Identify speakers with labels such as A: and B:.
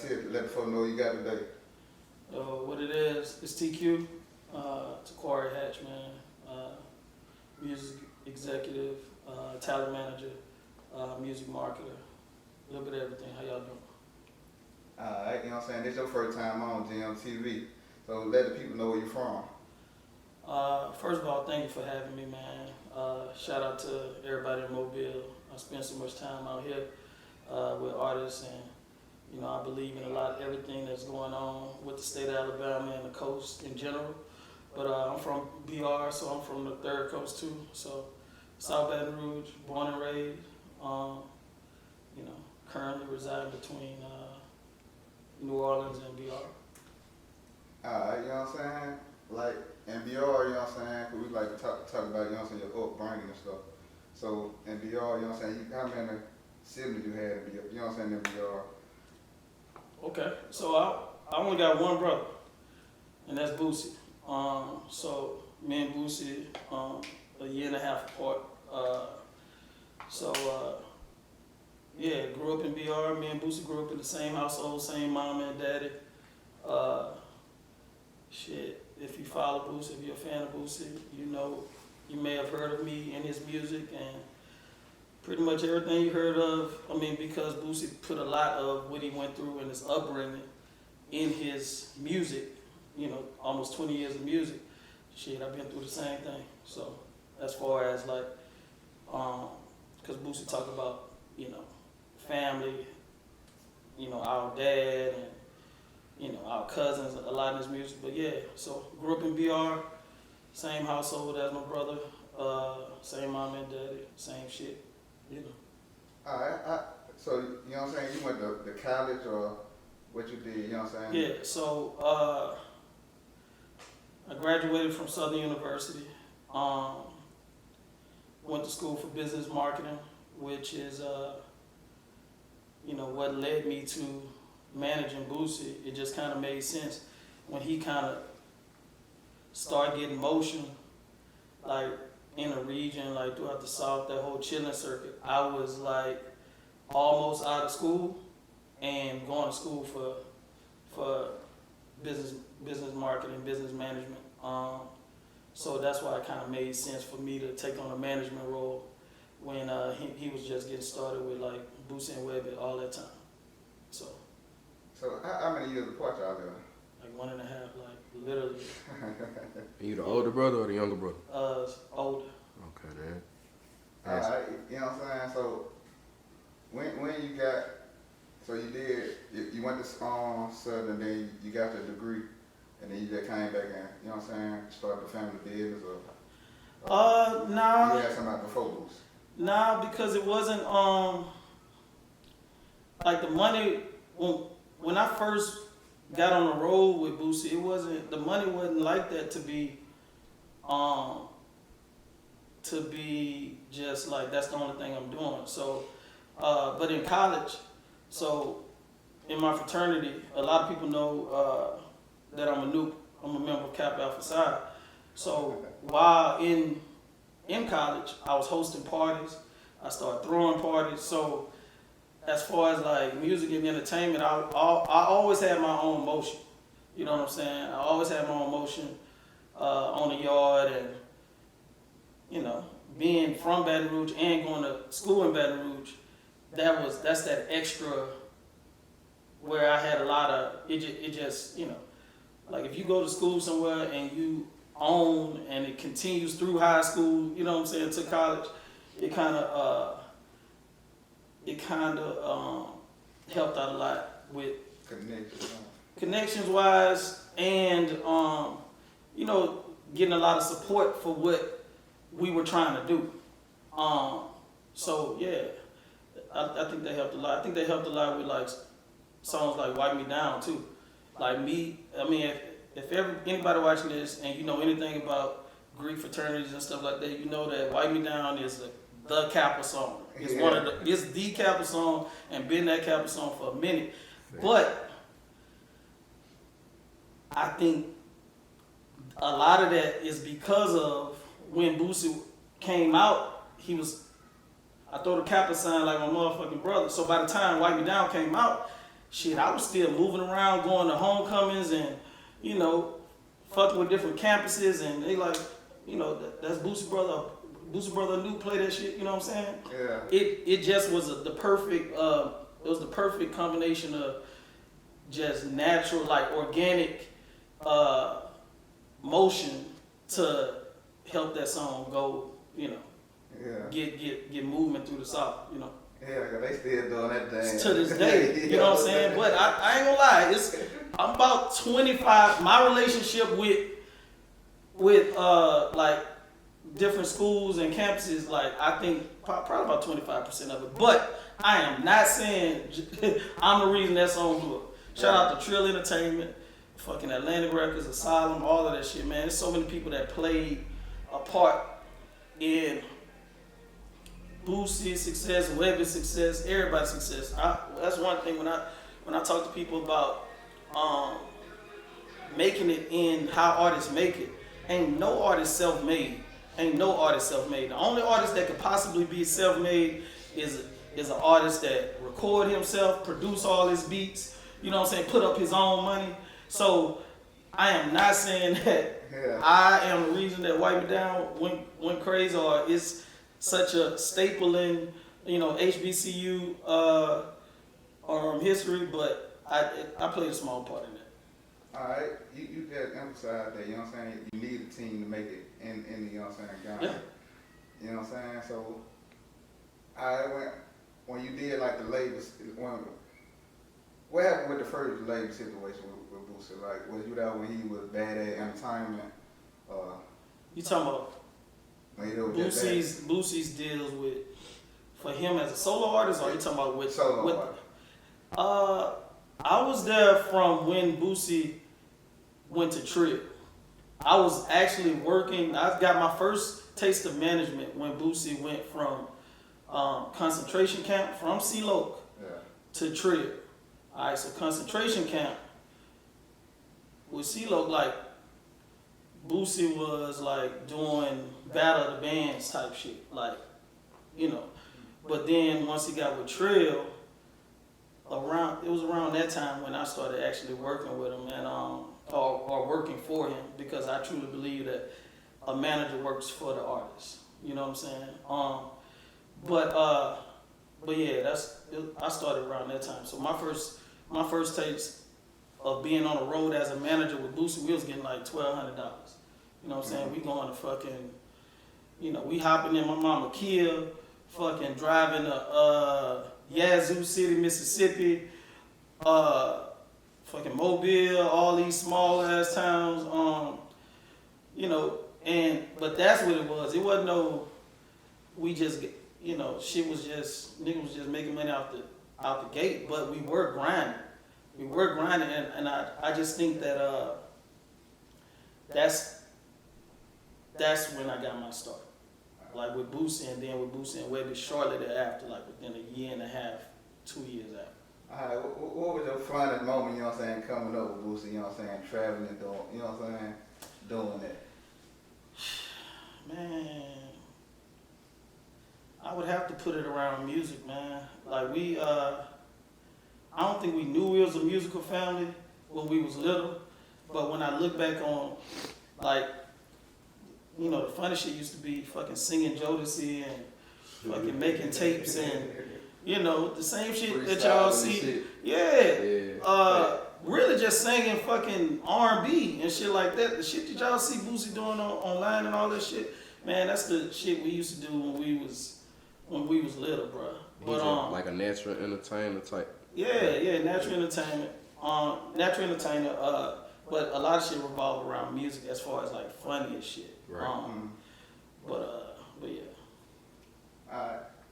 A: tip to let the folks know you got today.
B: What it is, it's TQ, Taquari Hatch, man, music executive, talent manager, music marketer, a little bit of everything. How y'all doing?
A: Alright, you know what I'm saying? This your first time on GMTV, so let the people know where you're from.
B: First of all, thank you for having me, man. Shout out to everybody in Mobile. I spend so much time out here with artists, and you know, I believe in a lot of everything that's going on with the state of Alabama and the coast in general. But I'm from BR, so I'm from the third coast too. So South Baton Rouge, born and raised. You know, currently reside between New Orleans and BR.
A: Alright, you know what I'm saying? Like, in BR, you know what I'm saying? Cause we like to talk about, you know what I'm saying, your upbringing and stuff. So, in BR, you know what I'm saying, how many siblings you had in BR, you know what I'm saying, in BR?
B: Okay, so I only got one brother, and that's Boosie. So me and Boosie, a year and a half apart. Yeah, grew up in BR. Me and Boosie grew up in the same household, same mom and daddy. If you follow Boosie, if you're a fan of Boosie, you know, you may have heard of me and his music, and pretty much everything you heard of, I mean, because Boosie put a lot of what he went through in his upbringing in his music, you know, almost 20 years of music. I've been through the same thing. So as far as like, because Boosie talk about, you know, family, you know, our dad and, you know, our cousins, a lot in his music. But yeah, so grew up in BR, same household as my brother, same mom and daddy, same shit, you know.
A: Alright, so, you know what I'm saying, you went to college or what you did, you know what I'm saying?
B: Yeah, so I graduated from Southern University, went to school for business marketing, which is, you know, what led me to managing Boosie. It just kind of made sense when he kind of started getting motion, like in a region, like throughout the South, that whole chilling circuit. I was like almost out of school and going to school for business marketing, business management. So that's why it kind of made sense for me to take on a management role when he was just getting started with like Boosie and Webby all that time.
A: So how many years apart y'all been?
B: Like 1.5, like literally.
C: You the older brother or the younger brother?
B: Older.
C: Okay, man.
A: Alright, you know what I'm saying? So when you got, so you went to Southern, then you got your degree, and then you just came back and, you know what I'm saying, started the family business, or
B: nah.
A: you had somebody before Boosie?
B: Nah, because it wasn't like the money when I first got on the road with Boosie, the money wasn't like that to be just like that's the only thing I'm doing. So but in college, so in my fraternity, a lot of people know that I'm a member of Kappa Alpha Psi. So while in college, I was hosting parties. I started throwing parties. So as far as like music and entertainment, I always had my own motion. You know what I'm saying? I always had my own motion on the yard, and you know, being from Baton Rouge and going to school in Baton Rouge, that's that extra where I had a lot of it just you know, like if you go to school somewhere and you own and it continues through high school, you know what I'm saying, to college, it kind of helped out a lot with connections wise, and you know, getting a lot of support for what we were trying to do. So yeah, I think they helped a lot. I think they helped a lot with like songs like "Wipe Me Down" too. Like me, I mean, if anybody watching this and you know anything about Greek fraternities and stuff like that, you know that "Wipe Me Down" is the Kappa song. It's the Kappa song, and been that Kappa song for a minute. But I think a lot of that is because of when Boosie came out, I throw the Kappa sign like my motherfucking brother. So by the time "Wipe Me Down" came out, shit, I was still moving around, going to homecomings and, you know, fucking with different campuses, and they like, you know, that's Boosie brother. Boosie brother Luke play that shit. You know what I'm saying?
A: Yeah.
B: It just was the perfect. It was the perfect combination of just natural, like organic motion to help that song go. You know,
A: Yeah.
B: get movement through the South. You know.
A: Yeah, 'cause they still doing that thing.
B: To this day, you know what I'm saying? But I ain't gonna lie, I'm about 25. My relationship with like different schools and campuses, like I think probably about 25% of it. But I am not saying I'm the reason that song blew up. Shout out to Trill Entertainment, fucking Atlantic Records, Asylum, all of that shit, man. There's so many people that played a part in Boosie's success, Webb's success, everybody's success. That's one thing when I talk to people about making it in how artists make it. Ain't no artist self-made. Ain't no artist self-made. The only artist that could possibly be self-made is an artist that record himself, produce all his beats. You know what I'm saying? Put up his own money. So I am not saying that I am the reason that Wipe It Down went crazy, or it's such a staple in, you know, HBCU history, but I played a small part in that.
A: All right, you just emphasized that, you know what I'm saying? You need a team to make it in the, you know what I'm saying, Ghana.
B: Yeah.
A: You know what I'm saying? So, when you did like the labels, what happened with the first label situation with Boosie? Like, was you there when he was Bad at Entertainment?
B: You talking about
A: when he was just
B: Boosie's deals with, for him as a solo artist, or you talking about with
A: solo artist?
B: I was there from when Boosie went to Trip. I was actually working. I got my first taste of management when Boosie went from concentration camp from C-Loc to Trip. All right, so concentration camp with C-Loc, like Boosie was like doing Battle of the Bands type shit, like, you know. But then once he got with Trill, it was around that time when I started actually working with him and or working for him, because I truly believe that a manager works for the artist. You know what I'm saying? But yeah, I started around that time. So my first taste of being on the road as a manager with Boosie, we was getting like $1,200. You know what I'm saying? We going to fucking, you know, we hopping in my mama Kia, fucking driving to Yazoo City, Mississippi, fucking Mobile, all these small ass towns, you know, but that's what it was. It wasn't no, we just, you know, shit was just, niggas was just making money out the gate, but we were grinding. We were grinding, and I just think that that's when I got my start. Like with Boosie, and then with Boosie and Webby shortly thereafter, like within a year and a half, 2 years after.
A: Alright, what was your funnest moment, you know what I'm saying, coming up with Boosie, you know what I'm saying, traveling and doing, you know what I'm saying, doing that?
B: Man, I would have to put it around music, man. Like I don't think we knew we was a musical family when we was little, but when I look back on, like, you know, the funny shit used to be fucking singing Jodeci and fucking making tapes and, you know, the same shit that y'all see. Yeah. Really just singing fucking R&B and shit like that. The shit that y'all see Boosie doing online and all that shit, man, that's the shit we used to do when we was little, bro. But
C: like a natural entertainer type.
B: Yeah, natural entertainment. Natural entertainer. But a lot of shit revolved around music as far as like funny and shit.
C: Right.
B: But yeah.
A: Alright.